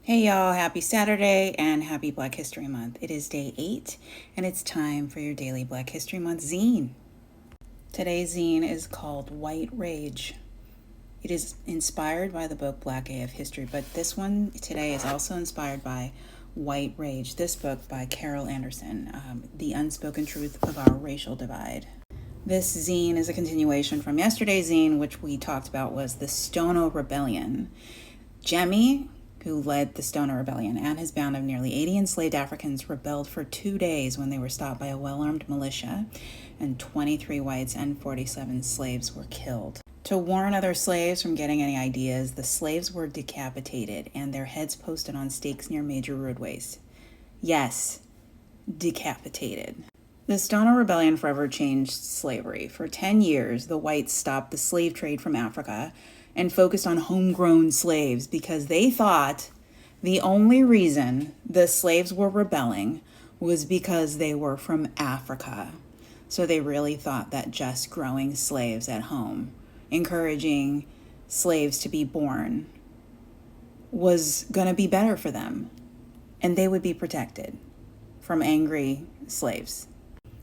Hey y'all, happy Saturday and happy Black History Month. It is day 8 and it's time for your daily Black History Month zine. Today's zine is called White Rage. It is inspired by the book Black AF History, but this one today is also inspired by White Rage, this book by Carol Anderson, The Unspoken Truth of Our Racial Divide. This zine is a continuation from yesterday's zine, which we talked about was the Stono Rebellion. Jemmy, who led the Stono Rebellion, and his band of nearly 80 enslaved Africans rebelled for 2 days when they were stopped by a well-armed militia, and 23 whites and 47 slaves were killed. To warn other slaves from getting any ideas, the slaves were decapitated and their heads posted on stakes near major roadways. Yes, decapitated. The Stono Rebellion forever changed slavery. For 10 years, the whites stopped the slave trade from Africa and focused on homegrown slaves because they thought the only reason the slaves were rebelling was because they were from Africa. So they really thought that just growing slaves at home, encouraging slaves to be born, was going to be better for them, and they would be protected from angry slaves.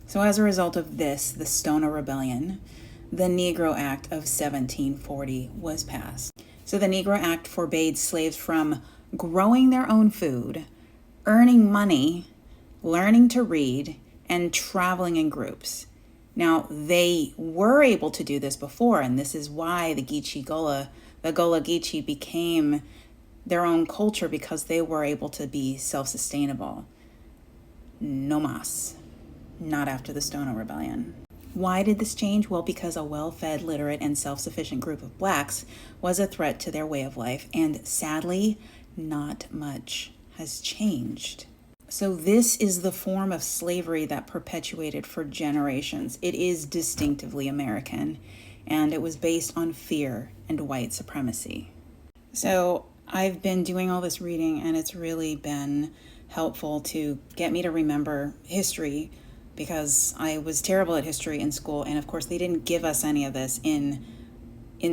So as a result of this, the Stono Rebellion, the Negro Act of 1740 was passed. So the Negro Act forbade slaves from growing their own food, earning money, learning to read, and traveling in groups. Now, they were able to do this before, and this is why the Golo Geechee became their own culture, because they were able to be self-sustainable. No mas. Not after the Stono Rebellion. Why did this change? Well, because a well-fed, literate, and self-sufficient group of blacks was a threat to their way of life, and sadly, not much has changed. So this is the form of slavery that perpetuated for generations. It is distinctively American, and it was based on fear and white supremacy. So I've been doing all this reading, and it's really been helpful to get me to remember history, because I was terrible at history in school, and of course they didn't give us any of this in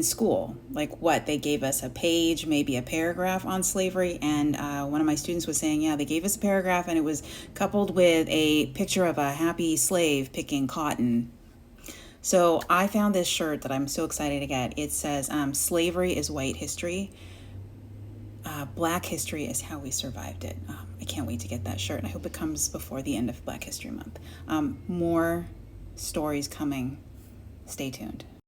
school. Like what? They gave us a page, maybe a paragraph on slavery, and one of my students was saying, yeah, they gave us a paragraph and it was coupled with a picture of a happy slave picking cotton. So I found this shirt that I'm so excited to get. It says, slavery is white history. Black history is how we survived it. I can't wait to get that shirt, and I hope it comes before the end of Black History Month. More stories coming. Stay tuned.